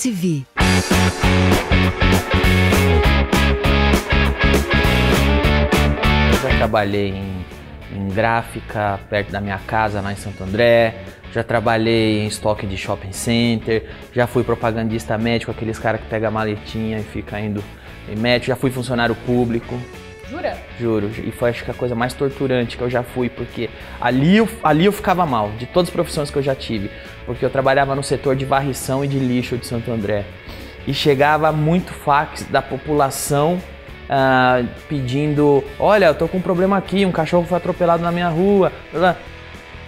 TV. Eu já trabalhei em gráfica perto da minha casa, lá em Santo André. Já trabalhei em estoque de shopping center. Já fui propagandista médico, aqueles caras que pegam a maletinha e fica indo em médico. Já fui funcionário público. Jura? Juro. E foi, acho que, a coisa mais torturante que eu já fui, porque ali eu ficava mal, de todas as profissões que eu já tive. Porque eu trabalhava no setor de varrição e de lixo de Santo André. E chegava muito fax da população pedindo: olha, eu tô com um problema aqui, um cachorro foi atropelado na minha rua.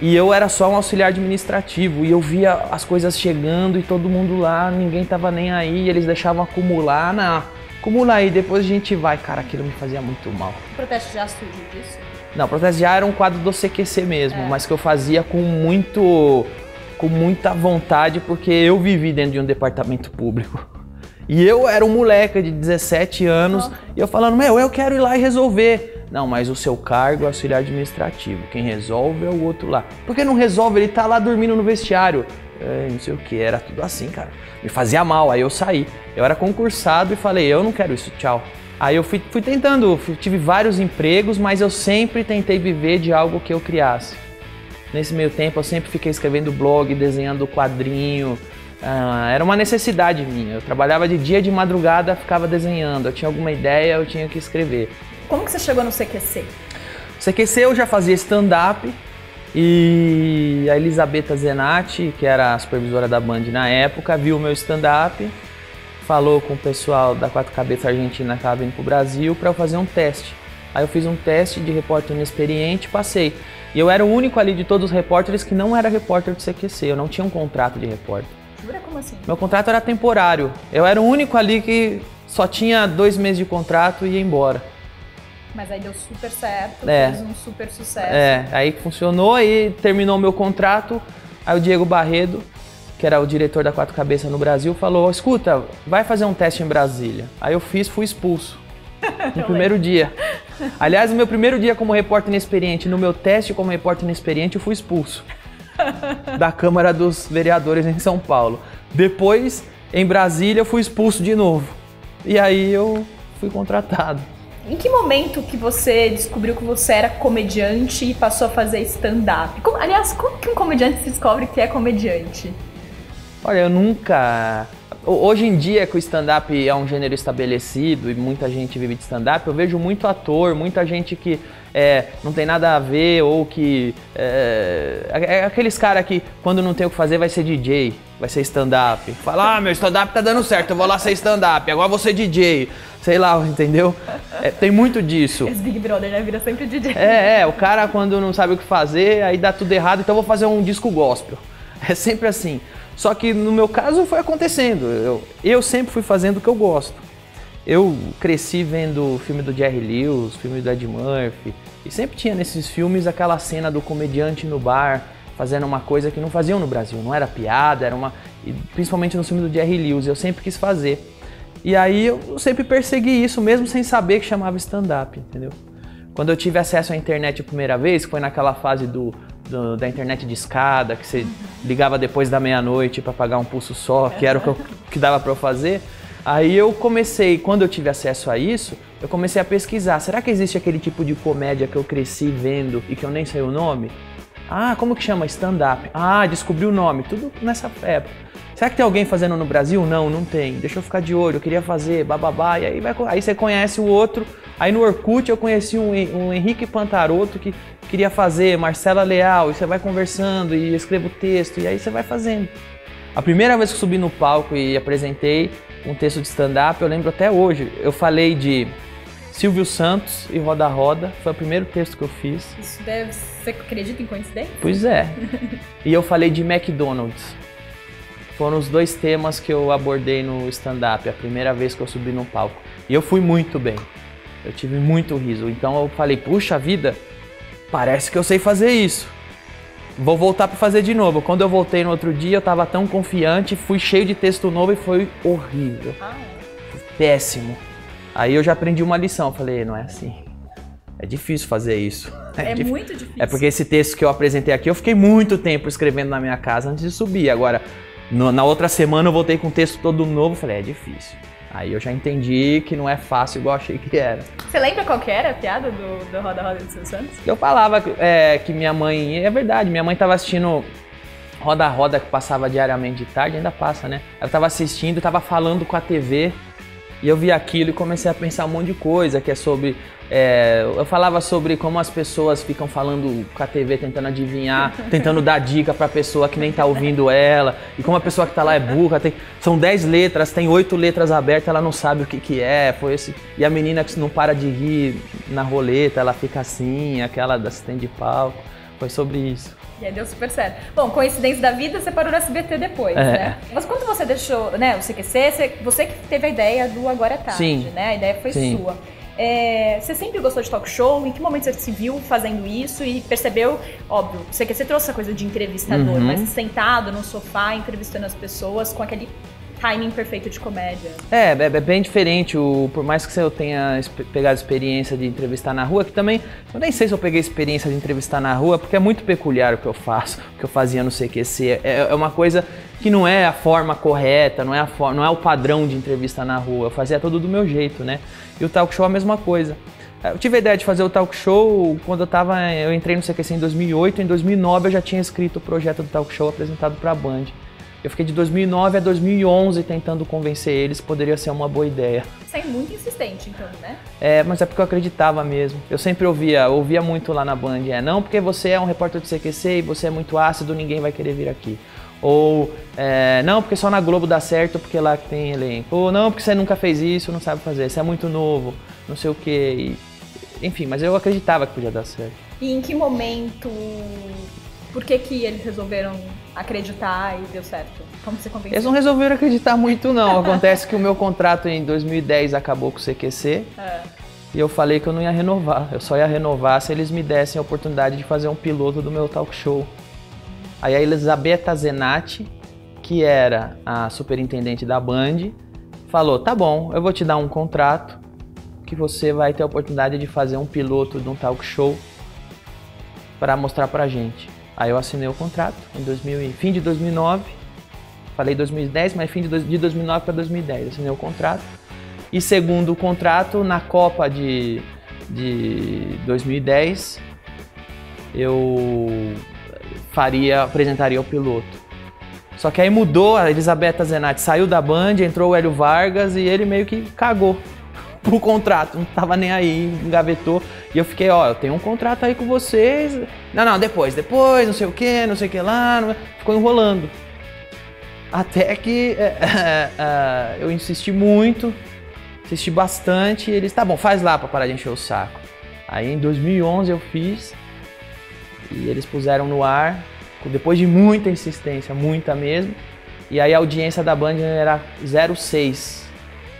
E eu era só um auxiliar administrativo e eu via as coisas chegando e todo mundo lá, ninguém tava nem aí, eles deixavam acumular, acumula aí, depois a gente vai. Cara, aquilo me fazia muito mal. O protesto já surgiu disso? Não, o protesto já era um quadro do CQC mesmo, mas que eu fazia com muita vontade, porque eu vivi dentro de um departamento público. E eu era um moleque de 17 anos, e eu falando: eu quero ir lá e resolver. Não, mas o seu cargo é auxiliar administrativo, quem resolve é o outro lá. Por que não resolve? Ele tá lá dormindo no vestiário. Não sei o que, era tudo assim, cara. Me fazia mal, aí eu saí. Eu era concursado e falei: eu não quero isso, tchau. Aí eu fui tentando, tive vários empregos, mas eu sempre tentei viver de algo que eu criasse. Nesse meio tempo eu sempre fiquei escrevendo blog, desenhando quadrinho. Era uma necessidade minha. Eu trabalhava de dia e de madrugada, ficava desenhando. Eu tinha alguma ideia, eu tinha que escrever. Como que você chegou no CQC? CQC eu já fazia stand-up e a Elisabetta Zenatti, que era a supervisora da Band na época, viu o meu stand-up, falou com o pessoal da Quatro Cabeças Argentina que estava vindo pro Brasil para eu fazer um teste. Aí eu fiz um teste de repórter inexperiente e passei. E eu era o único ali de todos os repórteres que não era repórter do CQC, eu não tinha um contrato de repórter. Jura? Como assim? Meu contrato era temporário, eu era o único ali que só tinha 2 meses de contrato e ia embora. Mas aí deu super certo, fez um super sucesso. Aí funcionou e terminou o meu contrato. Aí o Diego Barredo, que era o diretor da Quatro Cabeças no Brasil, falou: escuta, vai fazer um teste em Brasília. Aí eu fiz, fui expulso no primeiro dia. Aliás, no meu primeiro dia como repórter inexperiente, no meu teste como repórter inexperiente, eu fui expulso da Câmara dos Vereadores em São Paulo. Depois, em Brasília, eu fui expulso de novo. E aí eu fui contratado. Em que momento que você descobriu que você era comediante e passou a fazer stand-up? Aliás, como que um comediante se descobre que é comediante? Olha, eu nunca... Hoje em dia, que o stand-up é um gênero estabelecido e muita gente vive de stand-up, eu vejo muito ator, muita gente que não tem nada a ver ou que... aqueles caras que, quando não tem o que fazer, vai ser DJ, vai ser stand-up. Fala: meu stand-up tá dando certo, eu vou lá ser stand-up, agora vou ser DJ. Sei lá, entendeu? Tem muito disso. Esse Big Brother, né? Vira sempre DJ. O cara, quando não sabe o que fazer, aí dá tudo errado, então eu vou fazer um disco gospel. É sempre assim. Só que no meu caso foi acontecendo. Eu sempre fui fazendo o que eu gosto. Eu cresci vendo o filme do Jerry Lewis, o filme do Ed Murphy, e sempre tinha nesses filmes aquela cena do comediante no bar fazendo uma coisa que não faziam no Brasil. Não era piada, era uma... E principalmente no filme do Jerry Lewis, eu sempre quis fazer. E aí eu sempre persegui isso, mesmo sem saber que chamava stand-up, entendeu? Quando eu tive acesso à internet a primeira vez, que foi naquela fase da internet de escada, que você ligava depois da meia-noite para pagar um pulso só, que era o que dava para eu fazer. Aí eu comecei, quando eu tive acesso a isso, eu comecei a pesquisar. Será que existe aquele tipo de comédia que eu cresci vendo e que eu nem sei o nome? Como que chama? Stand-up. Descobri o nome, tudo nessa época. Será que tem alguém fazendo no Brasil? Não, não tem. Deixa eu ficar de olho, eu queria fazer, bababá. E aí você conhece o outro. Aí no Orkut eu conheci um Henrique Pantaroto que queria fazer, Marcela Leal. E você vai conversando e escreva o texto e aí você vai fazendo. A primeira vez que eu subi no palco e apresentei um texto de stand-up, eu lembro até hoje. Eu falei de Silvio Santos e Roda Roda. Foi o primeiro texto que eu fiz. Isso deve... Você acredita em coincidência? Pois é. E eu falei de McDonald's. Foram os 2 temas que eu abordei no stand-up, a primeira vez que eu subi no palco. E eu fui muito bem, eu tive muito riso. Então eu falei: puxa vida, parece que eu sei fazer isso. Vou voltar para fazer de novo. Quando eu voltei no outro dia, eu estava tão confiante, fui cheio de texto novo e foi horrível. Péssimo. Aí eu já aprendi uma lição, falei: não é assim. É difícil fazer isso. Muito difícil. É porque esse texto que eu apresentei aqui, eu fiquei muito tempo escrevendo na minha casa antes de subir. Agora, Na outra semana eu voltei com o texto todo novo, falei, é difícil. Aí eu já entendi que não é fácil igual achei que era. Você lembra qual que era a piada do Roda Roda do Silvio Santos? Eu falava que minha mãe, é verdade, minha mãe tava assistindo Roda Roda, que passava diariamente de tarde, ainda passa, né? Ela tava assistindo, tava falando com a TV, e eu vi aquilo e comecei a pensar um monte de coisa, que é sobre... eu falava sobre como as pessoas ficam falando com a TV, tentando adivinhar, tentando dar dica pra pessoa que nem tá ouvindo ela, e como a pessoa que tá lá é burra, são 10 letras, tem 8 letras abertas, ela não sabe o que é, e a menina que não para de rir na roleta, ela fica assim, aquela da assistente de palco, foi sobre isso. E aí deu super certo. Bom, coincidência da vida, você parou no SBT depois, né? Mas quando você deixou, né, o CQC, você que teve a ideia do Agora é Tarde, Sim. né? A ideia foi sua. Você sempre gostou de talk show? Em que momento você se viu fazendo isso e percebeu, óbvio, o CQC trouxe essa coisa de entrevistador, mas sentado no sofá, entrevistando as pessoas com aquele timing perfeito de comédia. É bem diferente, por mais que eu tenha pegado experiência de entrevistar na rua, que também, eu nem sei se eu peguei experiência de entrevistar na rua, porque é muito peculiar o que eu faço, o que eu fazia no CQC, é uma coisa que não é a forma correta, não é o padrão de entrevista na rua, eu fazia tudo do meu jeito, né? E o talk show é a mesma coisa. Eu tive a ideia de fazer o talk show quando eu entrei no CQC em 2008, em 2009 eu já tinha escrito o projeto do talk show apresentado para a Band. Eu fiquei de 2009 a 2011 tentando convencer eles que poderia ser uma boa ideia. Você é muito insistente, então, né? Mas é porque eu acreditava mesmo. Eu sempre ouvia muito lá na Band, não porque você é um repórter do CQC e você é muito ácido, ninguém vai querer vir aqui. Ou, não, porque só na Globo dá certo, porque lá que tem elenco. Ou, não, porque você nunca fez isso, não sabe fazer, você é muito novo, não sei o quê. Enfim, mas eu acreditava que podia dar certo. E em que momento... Por que eles resolveram acreditar e deu certo? Como você convenceu? Eles não resolveram acreditar muito, não. Acontece que o meu contrato em 2010 acabou com o CQC. E eu falei que eu não ia renovar. Eu só ia renovar se eles me dessem a oportunidade de fazer um piloto do meu talk show. Aí a Elisabetta Zenatti, que era a superintendente da Band, falou, tá bom, eu vou te dar um contrato que você vai ter a oportunidade de fazer um piloto de um talk show para mostrar pra gente. Aí eu assinei o contrato em fim de 2009, falei 2010, mas fim de 2009 para 2010, assinei o contrato. E segundo o contrato, na Copa de 2010, eu apresentaria o piloto. Só que aí mudou, a Elisabetta Zenatti saiu da Band, entrou o Hélio Vargas e ele meio que cagou pro contrato, não tava nem aí, engavetou. E eu fiquei, eu tenho um contrato aí com vocês. Não, depois, não sei o que lá, ficou enrolando. Até que eu insisti muito, insisti bastante, e eles, tá bom, faz lá pra parar de encher o saco. Aí em 2011 eu fiz, e eles puseram no ar, depois de muita insistência, muita mesmo. E aí a audiência da Band era 0,6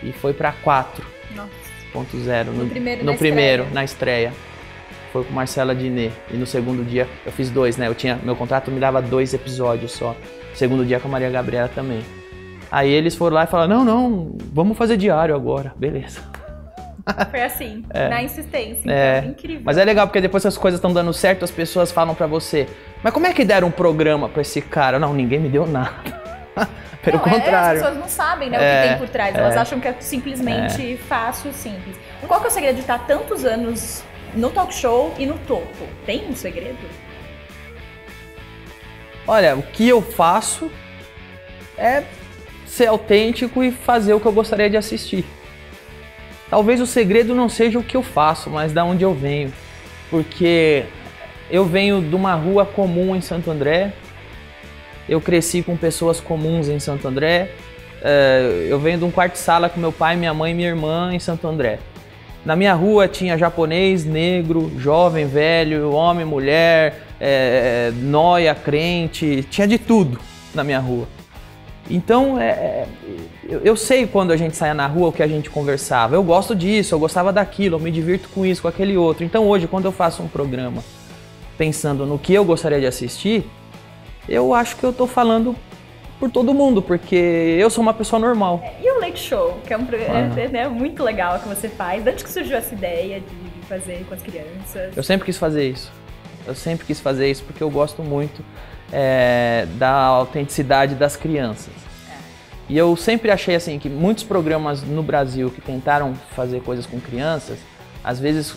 e foi pra 4.0 no primeiro, na estreia. Foi com Marcela Diné. E no segundo dia eu fiz 2, né? Meu contrato me dava 2 episódios só. Segundo dia com a Maria Gabriela também. Aí eles foram lá e falaram, não, vamos fazer diário agora. Beleza. Foi assim, na insistência, então, incrível. Mas é legal, porque depois que as coisas estão dando certo, as pessoas falam pra você, mas como é que deram um programa pra esse cara? Não, ninguém me deu nada. Pelo contrário. As pessoas não sabem, né, o que tem por trás, elas acham que é simplesmente fácil, simples. Qual que é o segredo de estar tantos anos no talk show e no topo? Tem um segredo? Olha, o que eu faço é ser autêntico e fazer o que eu gostaria de assistir. Talvez o segredo não seja o que eu faço, mas da onde eu venho. Porque eu venho de uma rua comum em Santo André, eu cresci com pessoas comuns em Santo André, eu venho de um quarto-sala com meu pai, minha mãe e minha irmã em Santo André. Na minha rua tinha japonês, negro, jovem, velho, homem, mulher, nóia, crente, tinha de tudo na minha rua. Então, eu sei quando a gente saia na rua o que a gente conversava. Eu gosto disso, eu gostava daquilo, eu me divirto com isso, com aquele outro. Então hoje, quando eu faço um programa pensando no que eu gostaria de assistir, eu acho que eu tô falando por todo mundo, porque eu sou uma pessoa normal. E o Late Show, que é um programa muito legal que você faz. Antes que surgiu essa ideia de fazer com as crianças? Eu sempre quis fazer isso. Eu sempre quis fazer isso porque eu gosto muito da autenticidade das crianças. E eu sempre achei assim que muitos programas no Brasil que tentaram fazer coisas com crianças, às vezes,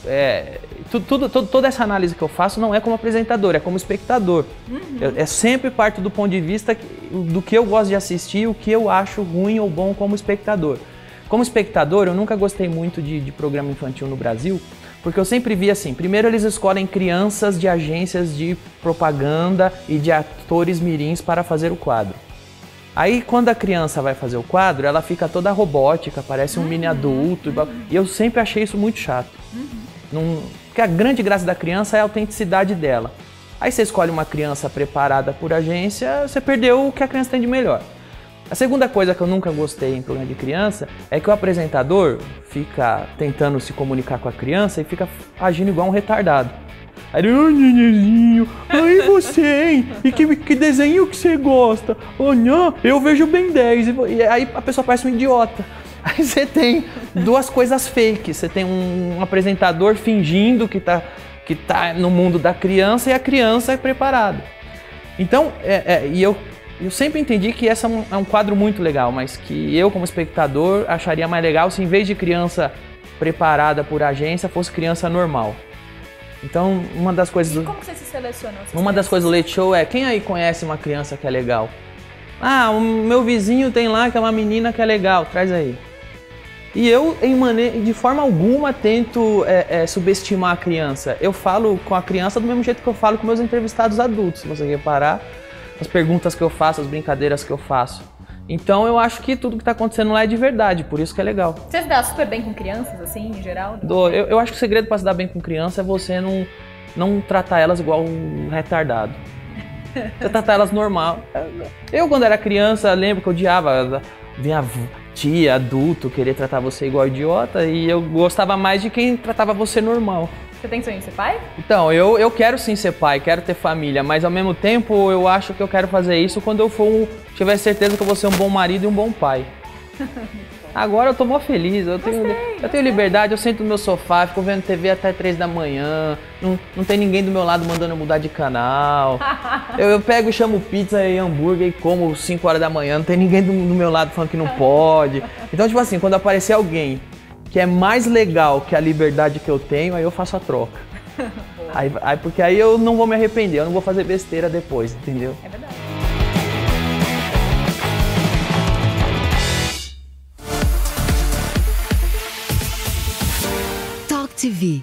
toda essa análise que eu faço não é como apresentador, é como espectador. É sempre parte do ponto de vista do que eu gosto de assistir, o que eu acho ruim ou bom como espectador. Como espectador, eu nunca gostei muito de programa infantil no Brasil, porque eu sempre vi assim, primeiro eles escolhem crianças de agências de propaganda e de atores mirins para fazer o quadro. Aí, quando a criança vai fazer o quadro, ela fica toda robótica, parece um mini adulto. E eu sempre achei isso muito chato. Porque a grande graça da criança é a autenticidade dela. Aí você escolhe uma criança preparada por agência, você perdeu o que a criança tem de melhor. A segunda coisa que eu nunca gostei em programa de criança é que o apresentador fica tentando se comunicar com a criança e fica agindo igual um retardado. Aí, nenenzinho, aí você, hein? E que desenho que você gosta? Oh, não, eu vejo Ben 10. E aí a pessoa parece um idiota. Aí você tem duas coisas fake. Você tem um apresentador fingindo que tá no mundo da criança e a criança é preparada. Então, eu sempre entendi que esse é um quadro muito legal, mas que eu, como espectador, acharia mais legal se em vez de criança preparada por agência, fosse criança normal. Então, uma das coisas... E como que você se seleciona? Uma das coisas do Leite Show é, quem aí conhece uma criança que é legal? Ah, o meu vizinho tem lá que é uma menina que é legal, traz aí. E eu, de forma alguma, tento subestimar a criança. Eu falo com a criança do mesmo jeito que eu falo com meus entrevistados adultos, se você reparar. As perguntas que eu faço, as brincadeiras que eu faço. Então eu acho que tudo que tá acontecendo lá é de verdade, por isso que é legal. Você se dá super bem com crianças, assim, em geral? Eu acho que o segredo para se dar bem com criança é você não tratar elas igual um retardado. Você tratar elas normal. Eu, quando era criança, lembro que eu odiava. Vinha tia, adulto, querer tratar você igual idiota, e eu gostava mais de quem tratava você normal. Você tem sonho de ser pai? Então, eu quero sim ser pai, quero ter família, mas ao mesmo tempo eu acho que eu quero fazer isso quando eu tiver certeza que eu vou ser um bom marido e um bom pai. Agora eu tô mó feliz, eu tenho liberdade, eu sento no meu sofá, fico vendo TV até 3 da manhã, não tem ninguém do meu lado mandando eu mudar de canal. Eu pego e chamo pizza e hambúrguer e como 5 horas da manhã, não tem ninguém do meu lado falando que não pode. Então, tipo assim, quando aparecer alguém que é mais legal que a liberdade que eu tenho, aí eu faço a troca. Porque aí eu não vou me arrepender, eu não vou fazer besteira depois, entendeu? É verdade. Talk TV.